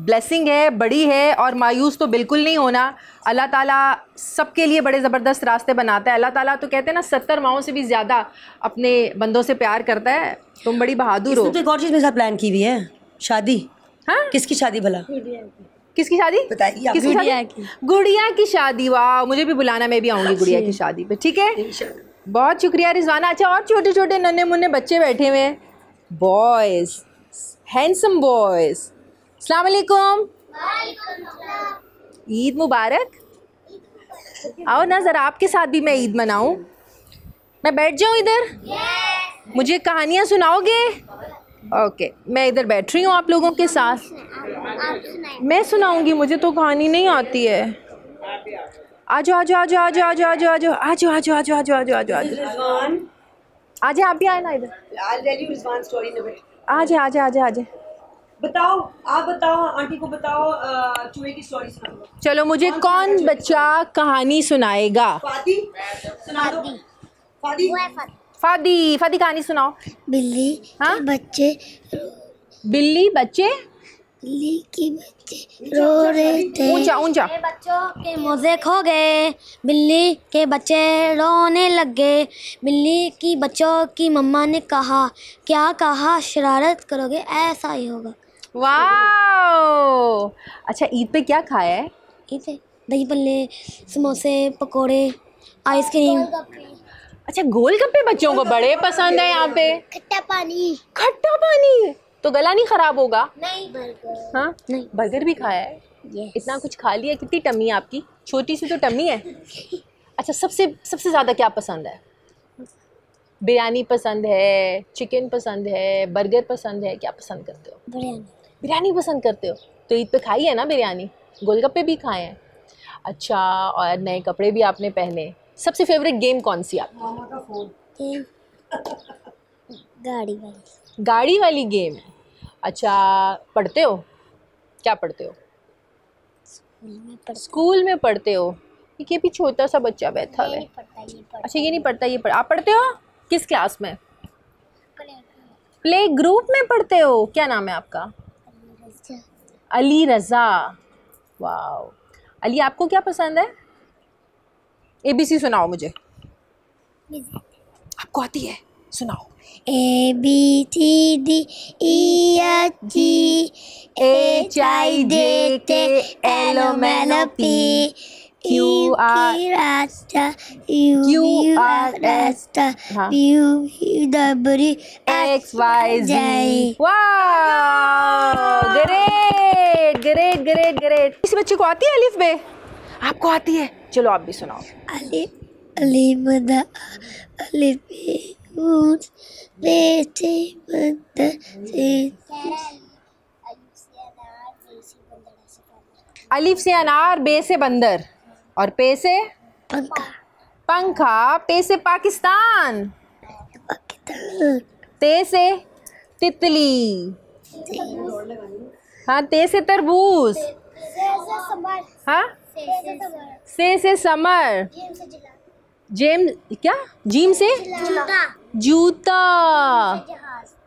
ब्लेसिंग है, बड़ी है, और मायूस तो बिल्कुल नहीं होना। अल्लाह ताला सबके लिए बड़े ज़बरदस्त रास्ते बनाता है। अल्लाह ताला तो कहते हैं ना 70 माओं से भी ज़्यादा अपने बंदों से प्यार करता है। तुम बड़ी बहादुर हो। तो एक और चीज़ मेरे साथ प्लान की हुई है, शादी। हाँ, किसकी शादी भला? किसकी शादी बताइए? गुड़िया की शादी। वाह, मुझे भी बुलाना, मैं भी आऊँगी गुड़िया की शादी पे, ठीक है? बहुत शुक्रिया रिज़वाना। अच्छा, और छोटे छोटे नन्हे मुन्ने बच्चे बैठे हुए हैं, बॉयज़, हैंडसम बॉयज़। अस्सलाम वालेकुम। ईद मुबारक। आओ ना ज़रा, आपके साथ भी मैं ईद मनाऊँ। मैं बैठ जाऊँ इधर? मुझे कहानियाँ सुनाओगे? ओके, मैं इधर बैठ रही हूँ आप लोगों के साथ। मैं सुनाऊँगी, मुझे तो कहानी नहीं आती है। आजो आजो आजो आजो आजो आजो आजो आजो आजो आजो आजो आजो आजो आजो आजे, आप भी आए ना इधर। आजे आजे आजे आजे, बताओ, आप बताओ, आंटी को बताओ, चूहे की स्टोरी सुनाओ। चलो, मुझे कौन बच्चा कहानी सुनाएगा? फादी, सुना दो। फादी, फादी, फादी कहानी सुनाओ। बिल्ली के बच्चे बिल्ली के बच्चे रो रहे थे। ऊंचा ऊंचा। बच्चों के मोजे खो गए, बिल्ली के बच्चे रोने लगे। बिल्ली की बच्चों की मम्मा ने कहा, क्या कहा, शरारत करोगे ऐसा ही होगा। वाओ। अच्छा, ईद पे क्या खाया है? ईद पे दही भल्ले, समोसे, पकोड़े, आइसक्रीम। अच्छा, गोलगप्पे बच्चों को बड़े पसंद है यहाँ पे। खट्टा पानी। खट्टा पानी तो गला नहीं खराब होगा? नहीं। बर्गर। हाँ, नहीं, बर्गर भी खाया है। yes. इतना कुछ खा लिया। कितनी टम्मी है आपकी? छोटी सी तो टम्मी है। अच्छा, सबसे ज़्यादा क्या पसंद है? बिरयानी पसंद है, चिकन पसंद है, बर्गर पसंद है, क्या पसंद करते हो? बिरयानी। बिरयानी पसंद करते हो? तो ईद पे खाई है ना बिरयानी, गोलगप्पे भी खाए हैं। अच्छा, और नए कपड़े भी आपने पहने। सबसे फेवरेट गेम कौन सी आपकी? मामा का फोन। गाड़ी वाली। गाड़ी वाली गेम है। अच्छा, पढ़ते हो? क्या पढ़ते हो? स्कूल में पढ़ते हो? ये भी छोटा सा बच्चा बैठा है। अच्छा, ये नहीं पढ़ता, ये आप पढ़ते हो? किस क्लास में? प्ले ग्रुप में पढ़ते हो। क्या नाम है आपका? अली रज़ा। वाओ। अली, आपको क्या पसंद है? ABC सुनाओ मुझे। आपको आती है? सुनाओ। ABCDEFG HIJKLMNOP QRS XYZ। Wow, great great great great. किसी बच्चे को आती है अलिफ बे? आपको आती है? चलो आप भी सुनाओ। अलिफ अलिफ बदा अलिफ बेटे बंदर से अलिफ से अनार, बे से बंदर और पे से पंखा पंखा, पे से पाकिस्तान, ते से तितली, हाँ, ते से तरबूज, हाँ, से समर, जेम क्या, जीम से जूता,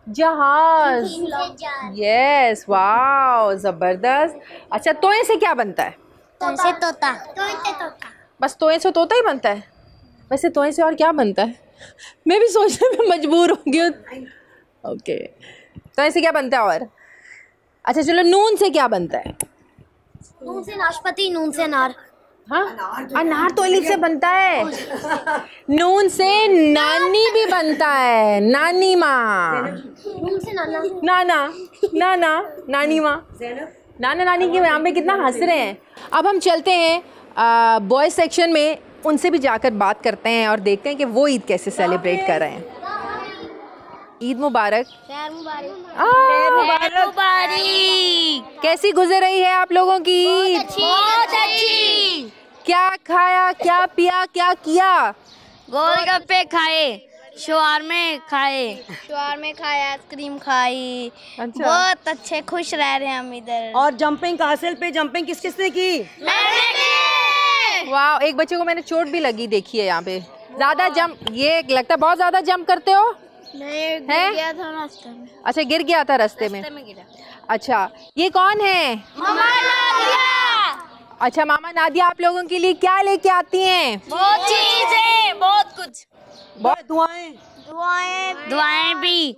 जहाज। यस, वाओ, जबरदस्त। अच्छा, तोए से क्या बनता है? तोता बस तोए से तोता ही बनता है? वैसे तोए से और क्या बनता है? मैं भी सोचने में मजबूर हो गई। ओके, तोए से क्या बनता है और? अच्छा चलो, नून से क्या बनता है? नून से नाशपाती, नून से अनार। हाँ, अनार तो अलिफ से बनता है। नून से नानी भी बनता है, नानी माँ। नून से नाना। नाना, नाना, नानी माँ। नाना नानी के यहाँ पे कितना हंस रहे हैं। अब हम चलते हैं बॉयज सेक्शन में, उनसे भी जाकर बात करते हैं और देखते हैं कि वो ईद कैसे सेलिब्रेट कर रहे हैं। ईद मुबारक। खैर मुबारक। कैसी गुजर रही है आप लोगों की ईद? बहुत अच्छी। क्या खाया, क्या पिया, क्या किया? गोलगप्पे खाए, शवारमे खाए, आइसक्रीम खाई। अच्छा, बहुत अच्छे, खुश रह रहे हैं हम इधर। और जंपिंग कासल पे जंपिंग किस किसने की? वाह, एक बच्चे को मैंने चोट भी लगी देखी है यहाँ पे। ज्यादा जंप, ये लगता है बहुत ज्यादा जंप करते हो? नहीं, गिर गया था रास्ते में। अच्छा, गिर गया था रास्ते में। अच्छा, ये कौन है? मामा नादिया। अच्छा, मामा नादिया आप लोगों के लिए क्या लेके आती हैं? बहुत चीजें, बहुत कुछ, बहुत दुआएं दुआएं भी,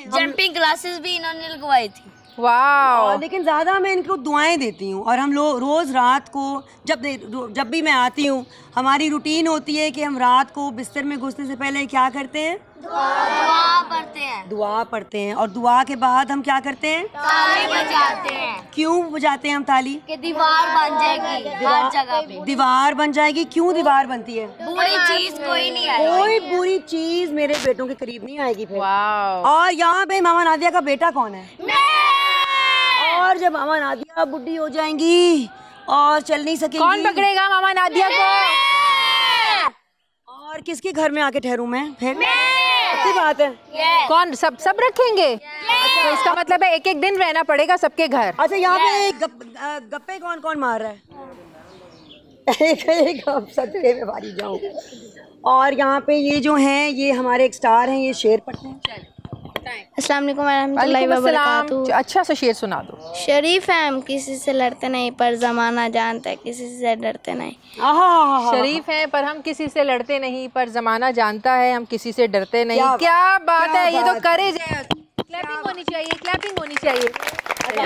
जंपिंग क्लासेस भी इन्होंने लगवाई थी। वाह, लेकिन ज़्यादा मैं इनको दुआएं देती हूँ। और हम लोग रोज़ रात को जब भी मैं आती हूँ, हमारी रूटीन होती है कि हम रात को बिस्तर में घुसने से पहले क्या करते हैं? दुआ पढ़ते हैं। और दुआ के बाद हम क्या करते हैं? ताली बजाते हैं। क्यों बजाते हैं हम ताली? कि दीवार बन जाएगी हर जगह पे। दीवार बन जाएगी। क्यों दीवार बनती है? बुरी चीज कोई नहीं आएगी। कोई बुरी चीज मेरे बेटों के करीब नहीं आएगी फिर। वाह। और यहाँ पे मामा नादिया का बेटा कौन है? और जब मामा नादिया बुढ़ी हो जाएंगी और चल नहीं सकेंगी, कौन पकड़ेगा मामा नादिया को? और किसके घर में आके ठहरूं मैं फिर? अच्छी बात है। कौन? सब रखेंगे? अच्छा, इसका मतलब है एक एक दिन रहना पड़ेगा सबके घर। अच्छा, यहाँ पे गप्पे कौन कौन मार रहा है? एक सदके में बारी जाऊं। और यहाँ पे ये जो हैं, ये हमारे एक स्टार हैं, ये शेर पढ़ते हैं। अस्सलाम वालेकुम रहमतुल्लाहि व बरकातुहू। अच्छा सा शेर सुना दो। शरीफ है हम किसी से लड़ते नहीं, पर ज़माना जानता है किसी से डरते नहीं। शरीफ हैं पर हम किसी से लड़ते नहीं, पर जमाना जानता है हम किसी से डरते नहीं। क्या बात है, ये तो करेज है। क्लैपिंग होनी चाहिए, क्लैपिंग होनी चाहिए।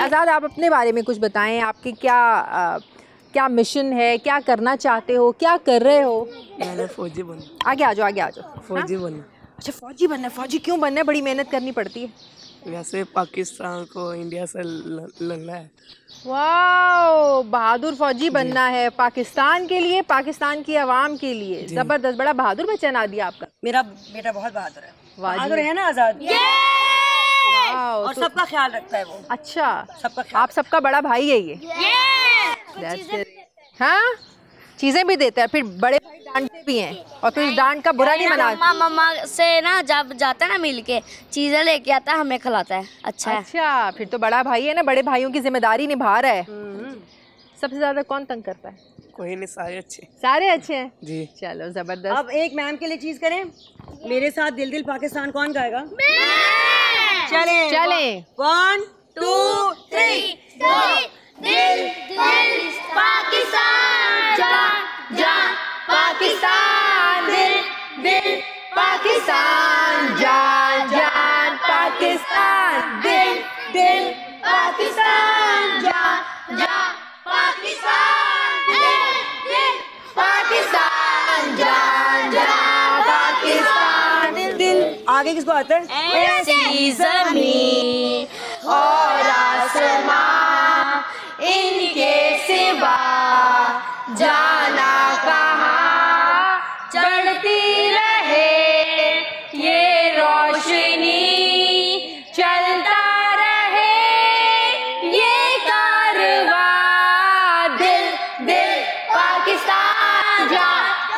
आज़ाद, आप अपने बारे में कुछ बताएं। आपकी क्या मिशन है, क्या करना चाहते हो, क्या कर रहे हो? मैंने फौजी बनना। आगे आ जाओ, आगे आ जाओ। फौजी बनना। अच्छा, फौजी बनना है। फौजी क्यों बनना है? बड़ी मेहनत करनी पड़ती है। वैसे पाकिस्तान को इंडिया से लड़ना है। वाह, बहादुर फौजी बनना है पाकिस्तान के लिए, पाकिस्तान की आवाम के लिए। जबरदस्त, बड़ा बहादुर बच्चा नादिया आपका। मेरा बेटा बहुत बहादुर है। बहादुर है ना आज़ाद? और सबका ख्याल रखता है वो। अच्छा, सबका ख्याल। आप सबका बड़ा भाई है ये? हाँ, चीज़ें भी देता है, फिर बड़े भाई डांटते भी हैं और फिर इस डांट का बुरा नहीं मना। मम्मा से ना जब जाता है ना मिल के चीजें लेके आता है, हमें खिलाता है। अच्छा फिर तो बड़ा भाई है ना, बड़े भाइयों की जिम्मेदारी निभा रहा है। सबसे ज्यादा कौन तंग करता है? कोई नहीं, सारे अच्छे। सारे अच्छे हैं जी। चलो जबरदस्त। अब एक मैम के लिए चीज करें, मेरे साथ दिल दिल पाकिस्तान कौन गाएगा? चले 1 2 3 दिल दिल पाकिस्तान जा जा पाकिस्तान, दिल दिल पाकिस्तान जान जान पाकिस्तान, दिल दिल पाकिस्तान जा जा पाकिस्तान, दिल दिल पाकिस्तान जान जान पाकिस्तान, दिल। आगे किसको आता है? ऐसी ज़मीन और आसमां इनके सिवा जाना कहाँ, चढ़ती रहे ये रोशनी, चलता रहे ये कारवां, दिल दिल पाकिस्तान जा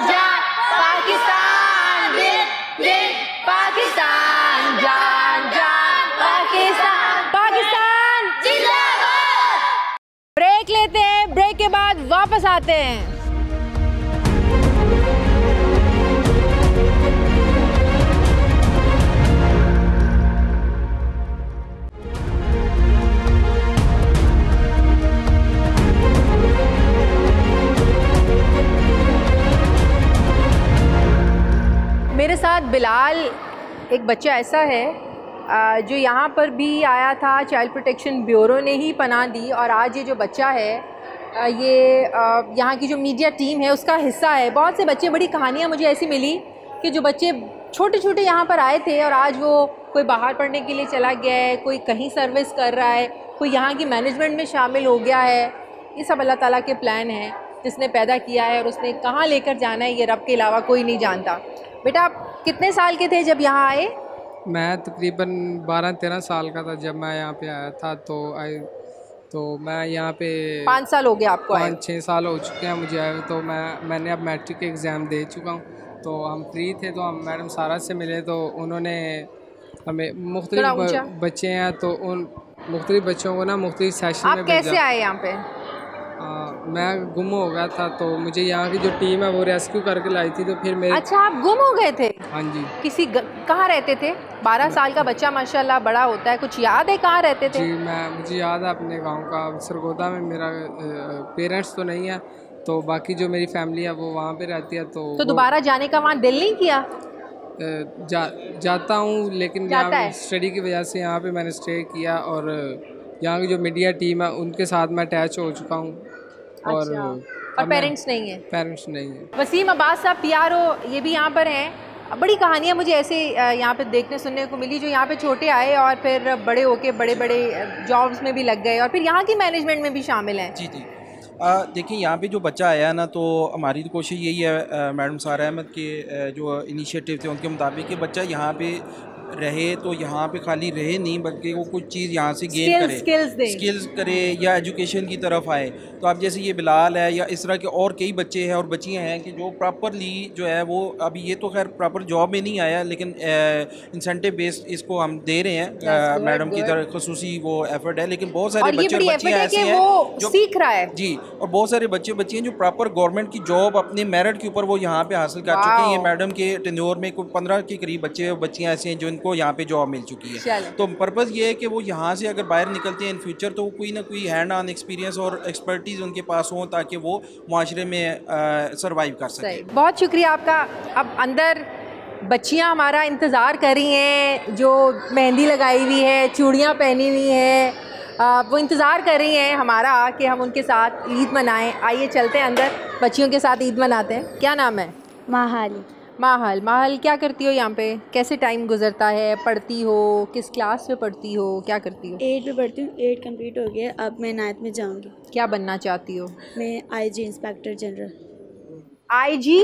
जा पाकिस्तान, दिल दिल पाकिस्तान जान जान पाकिस्तान, पाकिस्तान जिंदाबाद। ब्रेक लेते हैं, ब्रेक के बाद वापस आते हैं। मेरे साथ बिलाल एक बच्चा ऐसा है जो यहाँ पर भी आया था, चाइल्ड प्रोटेक्शन ब्यूरो ने ही पनाह दी, और आज ये जो बच्चा है ये यहाँ की जो मीडिया टीम है उसका हिस्सा है। बहुत से बच्चे, बड़ी कहानियाँ मुझे ऐसी मिली कि जो बच्चे छोटे छोटे यहाँ पर आए थे और आज वो कोई बाहर पढ़ने के लिए चला गया है, कोई कहीं सर्विस कर रहा है, कोई यहाँ की मैनेजमेंट में शामिल हो गया है। ये सब अल्लाह ताला के प्लान है, जिसने पैदा किया है और उसने कहाँ लेकर जाना है ये रब के अलावा कोई नहीं जानता। बेटा आप कितने साल के थे जब यहाँ आए? मैं तकरीबन 12-13 साल का था जब मैं यहाँ पे आया था। तो मैं यहाँ पे 5 साल हो गए आपको आए? 5-6 साल हो चुके हैं मुझे आए। तो मैंने अब मैट्रिक एग्ज़ाम दे चुका हूँ। तो हम फ्री थे तो हम मैडम सारा से मिले, तो उन्होंने हमें मुख्तलिफ बच्चे हैं तो उन मुख्तलिफ बच्चों को ना मुख्तलिफ सेशन में भेजा। आप कैसे आए यहाँ पे? मैं गुम हो गया था तो मुझे यहाँ की जो टीम है वो रेस्क्यू करके लाई थी। तो फिर मेरे अच्छा, आप गुम हो गए थे? हाँ जी। कहाँ रहते थे? 12 साल का बच्चा माशाल्लाह बड़ा होता है, कुछ याद है कहाँ रहते थे? जी मुझे याद है अपने गांव का सरगोदा में। मेरा पेरेंट्स तो नहीं है, तो बाकी जो मेरी फैमिली है वो वहाँ पे रहती है। तो दोबारा जाने का वहाँ दिल नहीं किया? जाता हूँ, लेकिन यहाँ स्टडी की वजह से यहाँ पे मैंने स्टे किया, और यहाँ की जो मीडिया टीम है उनके साथ मैं अटैच हो चुका हूँ। और पेरेंट्स नहीं है? पेरेंट्स नहीं है। वसीम अब्बास साहब PRO ये भी यहाँ पर हैं। बड़ी कहानियाँ मुझे ऐसे यहाँ पे देखने सुनने को मिली, जो यहाँ पे छोटे आए और फिर बड़े होके बड़े बड़े जॉब्स में भी लग गए और फिर यहाँ की मैनेजमेंट में भी शामिल हैं। जी जी। देखिए यहाँ पे जो बच्चा आया ना, तो हमारी तो कोशिश यही है मैडम सारा अहमद के जो इनिशिएटिव थे उनके मुताबिक कि बच्चा यहाँ पे रहे, तो यहाँ पे खाली रहे नहीं बल्कि वो कुछ चीज़ यहाँ से गेन करे, स्किल्स करे या एजुकेशन की तरफ आए। तो अब जैसे ये बिलाल है या इस तरह के और कई बच्चे हैं और बच्चियाँ हैं कि जो प्रॉपरली जो है वो अभी ये तो खैर प्रॉपर जॉब में नहीं आया, लेकिन इंसेंटिव बेस्ड इसको हम दे रहे हैं। मैडम की तरफ खसूसी वो एफर्ट है, लेकिन बहुत सारे बच्चे और बच्चियाँ ऐसे हैं जो सीख रहा है। जी, और बहुत सारे बच्चे बच्चियाँ जो प्रॉपर गवर्नमेंट की जॉब अपने मेरिट के ऊपर वो यहाँ पे हासिल कर चुके हैं। मैडम के टेन्योर में कोई 15 के करीब बच्चे और बच्चियाँ ऐसे हैं जो को यहाँ पे जॉब मिल चुकी है। तो पर्पज़ ये है कि वो यहाँ से अगर बाहर निकलते हैं इन फ्यूचर तो कोई ना कोई हैंड ऑन एक्सपीरियंस और एक्सपर्टीज़ उनके पास हो, ताकि वो माशरे में सर्वाइव कर सके। बहुत शुक्रिया आपका। अब अंदर बच्चियाँ हमारा इंतज़ार कर रही हैं, जो मेहंदी लगाई हुई है, चूड़ियाँ पहनी हुई हैं, वो इंतज़ार कर रही हैं हमारा कि हम उनके साथ ईद मनाएं। आइए चलते हैं अंदर, बच्चियों के साथ ईद मनाते हैं। क्या नाम है? माहल, क्या करती हो यहाँ पे? कैसे टाइम गुजरता है? पढ़ती हो? किस क्लास में पढ़ती हो? क्या करती हो? 8 में पढ़ती हूँ। 8 कंप्लीट हो गया, अब मैं 9th में जाऊँगी। क्या बनना चाहती हो? मैं IG inspector general. IG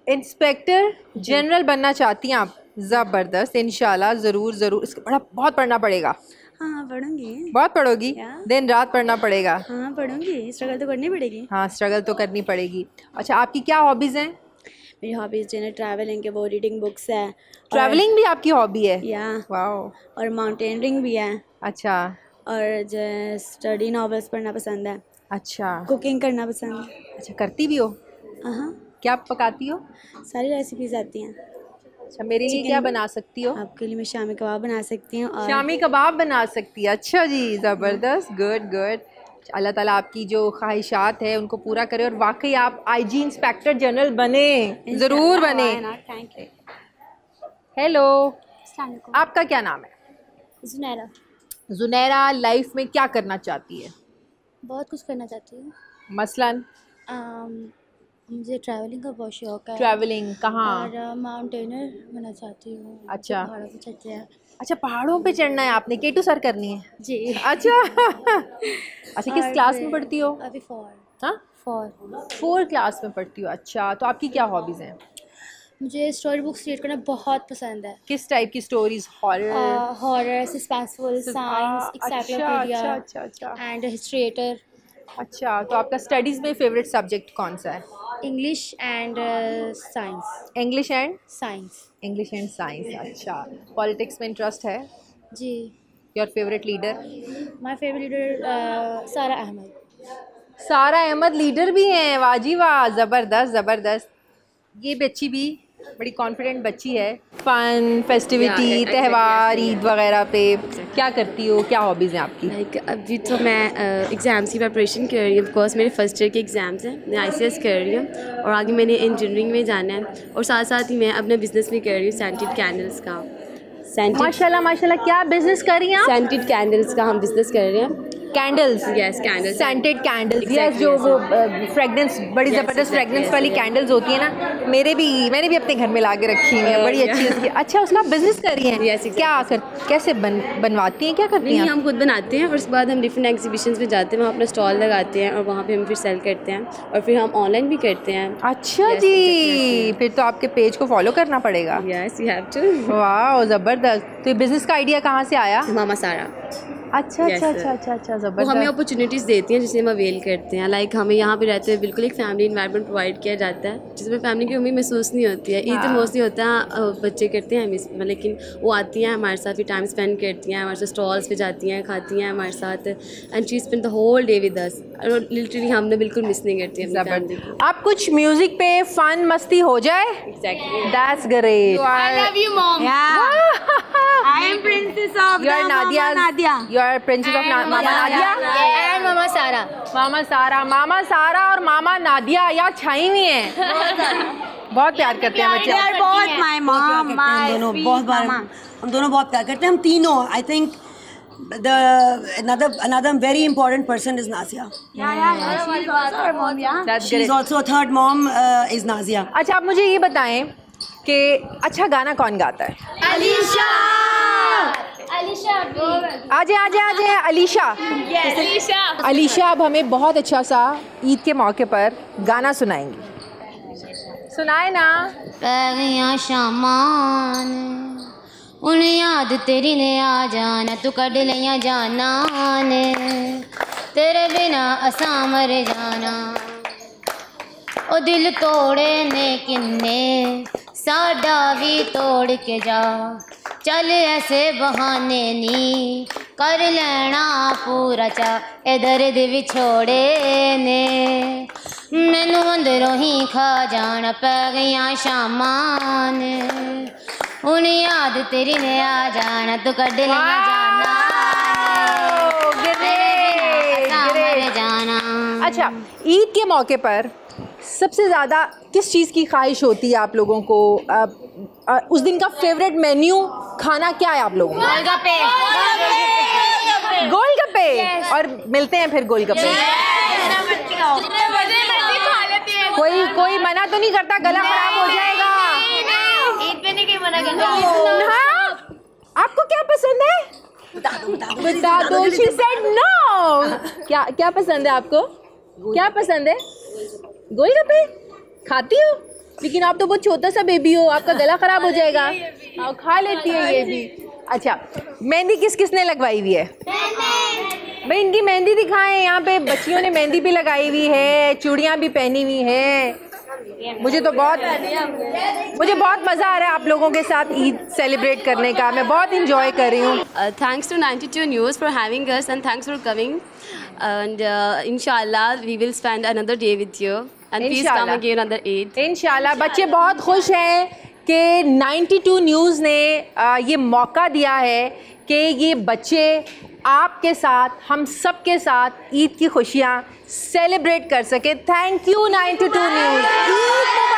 inspector general बनना चाहती हैं आप? ज़बरदस्त, इंशाल्लाह ज़रूर। इसको बहुत पढ़ना पड़ेगा। हाँ पढ़ूंगी। बहुत पढ़ोगी? दिन रात पढ़ना पड़ेगा? हाँ पढ़ूंगी, स्ट्रगल तो करनी पड़ेगी। हाँ स्ट्रगल तो करनी पड़ेगी। अच्छा आपकी क्या हॉबीज़ हैं? मेरी हॉबीज़ जो है ट्रैवलिंग के, वो रीडिंग बुक्स है। ट्रैवलिंग भी आपकी हॉबी है? या वाओ। और माउंटेनियरिंग भी है। अच्छा। और जो स्टडी नॉवेल्स पढ़ना पसंद है। अच्छा। कुकिंग करना पसंद है। अच्छा करती भी हो? हाँ। क्या पकाती हो? सारी रेसिपीज़ आती हैं। अच्छा मेरे लिए क्या बना सकती हो? आपके लिए मैं शामी कबाब बना सकती हूँ। और शामी कबाब बना सकती है? अच्छा जी, ज़बरदस्त, गुड गुड। अल्लाह ताला आपकी जो ख्वाहिशात है उनको पूरा करे और वाकई आप आईजी इंस्पेक्टर जनरल बने, ज़रूर बने। Thank you. हेलो, आपका क्या नाम है? जुनैरा। जुनैरा लाइफ में क्या करना चाहती है? बहुत कुछ करना चाहती हूँ। मसलन? मुझे ट्रैवलिंग का बहुत शौक है। ट्रैवलिंग कहाँ? और माउंटेनर बनना चाहती हूँ। अच्छा। पहाड़ों पे चढ़ते हैं। अच्छा पहाड़ों पे चढ़ना है आपने, K2 सर करनी है? जी। अच्छा अच्छा किस क्लास में पढ़ती हो? अभी 4। हाँ 4 क्लास में पढ़ती हो। अच्छा तो आपकी क्या हॉबीज़ हैं? मुझे स्टोरी बुक्स रीड करना बहुत पसंद है। किस टाइप की stories? Horror, suspenseful, science, encyclopedia and हिस्ट्रिएटर। अच्छा तो आपका स्टडीज़ में फेवरेट सब्जेक्ट कौन सा है? English and science. English and science. English and science. अच्छा पॉलिटिक्स में इंटरेस्ट है? जी। Your favourite leader? My favourite leader Sara Ahmad. सारा अहमद लीडर भी हैं? वाह जी वाह, ज़बरदस्त ज़बरदस्त। ये बच्ची भी बड़ी कॉन्फिडेंट बच्ची है। फन, फेस्टिविटी, त्यौहार, ईद वगैरह पे क्या करती हो? क्या हॉबीज़ हैं आपकी? लाइक अभी तो मैं एग्ज़ाम्स की प्रिपरेशन कर रही हूँ। ऑफकोर्स मेरे फर्स्ट ईयर के एग्ज़ाम्स हैं, मैं ICS कर रही हूँ और आगे मैंने इंजीनियरिंग में जाना है और साथ साथ ही मैं अपना बिज़नेस भी कर रही हूँ सेंटेड कैंडल्स का। माशाल्लाह माशाल्लाह। क्या बिज़नेस कर रही हैं आप? सेंटेड कैंडल्स का हम बिज़नेस कर रहे हैं। Candles? Yes candles, scented candles. Yes जो वो फ्रेगनेंस, बड़ी ज़बरदस्त फ्रेगनेंस वाली कैंडल्स होती है ना, मैंने भी अपने घर में ला के रखी हुई है, बड़ी अच्छी उसकी। अच्छा उसका बिजनेस कर रही हैं? क्या कैसे बनवाती हैं, क्या करती हैं? हम खुद बनाते हैं और उसके बाद हम डिफरेंट एग्जीबिशंस में जाते हैं, वहाँ अपना स्टॉल लगाते हैं और वहाँ पे हम फिर सेल करते हैं और फिर हम ऑनलाइन भी करते हैं। अच्छा जी, फिर तो आपके पेज को फॉलो करना पड़ेगा। Yes you have to. वाह ज़बरदस्त। तो ये बिज़नेस का आइडिया कहाँ से आया? मामा सारा। अच्छा अच्छा अच्छा अच्छा अच्छा ज़बरदस्त। वो हमें अपॉर्चुनिटीज़ देती हैं जिसे हम अवेल करते हैं। लाइक हमें यहाँ पे रहते हुए बिल्कुल एक फैमिली इन्वायरमेंट प्रोवाइड किया जाता है जिसमें फैमिली की उम्मीद महसूस नहीं होती है। ईद तो मोस्टली होता है बच्चे करते हैं हम, लेकिन वो आती हैं हमारे साथ, फिर टाइम स्पेंड करती हैं हमारे साथ, स्टॉल्स पे जाती हैं, खाती हैं हमारे साथ and she spend the whole day with us. Literally हमने बिल्कुल मिस नहीं करती है। आप कुछ म्यूजिक पे फन मस्ती हो जाए? Exactly. That's great. I love you, Mom. I am princess of You are Nadia. You are princess of Mama Nadia. And Mama Sara. मामा सारा और मामा नादिया यहाँ छाई हुई हैं। बहुत प्यार करते हैं बच्चे। बहुत माय मॉम, माय बहुत बार हम दोनों बहुत प्यार करते हैं, हम तीनों। I think another very important person is Nazia. She's also our mom. That's She's great. also a third mom is Nazia. अच्छा आप मुझे ये बताएं कि अच्छा गाना कौन गाता है? Alisha. आजे अलीशा। अलीशा अब हमें बहुत अच्छा सा ईद के मौके पर गाना सुनाएंगी। सुनाए ना। पैगियां शामान उन याद तेरी ने आ जाना, तू कड लिया जाना ने, तेरे बिना असा मर जाना। ओ दिल तोड़े ने किन्ने साडा भी तोड़ के जा, चल ऐसे बहाने नी कर लेना पूरा चा, ए दर्द विछोड़े ने मैनू अंदरों ही खा जाना। पै गईयां शामां ने उन याद तेरी ने आ जाना, तू कड लिया जाना जाना। अच्छा ईद के मौके पर सबसे ज़्यादा किस चीज़ की ख्वाहिश होती है आप लोगों को? उस दिन का फेवरेट मेन्यू खाना क्या है आप लोगों को? गोलगप्पे। और मिलते हैं फिर गोलगप्पे। कोई मना तो नहीं करता, गला खराब हो जाएगा। ईद पे नहीं मना करता। हाँ आपको क्या पसंद है? बता दो। She said no. क्या पसंद है आपको? क्या पसंद है? गोलगप्पे खाती हो? लेकिन आप तो बहुत छोटा सा बेबी हो, आपका गला खराब हो जाएगा। खा लेती है ये भी। अच्छा, मेहंदी किस किसने लगवाई हुई है? भाई इनकी मेहंदी दिखाएं। यहाँ पे बच्चियों ने मेहंदी भी लगाई हुई है, चूड़ियाँ भी पहनी हुई हैं। मुझे बहुत मज़ा आ रहा है आप लोगों के साथ ईद सेलिब्रेट करने का। मैं बहुत इंजॉय कर रही हूँ। Thanks to 92 news for having us and thanks for coming and इंशाल्लाह we will spend another day with you and please come again on the Eid. इंशाल्लाह। बच्चे बहुत खुश हैं कि 92 न्यूज़ ने ये मौका दिया है कि ये बच्चे आपके साथ, हम सब के साथ ईद की खुशियाँ सेलिब्रेट कर सके। Thank you 92 news.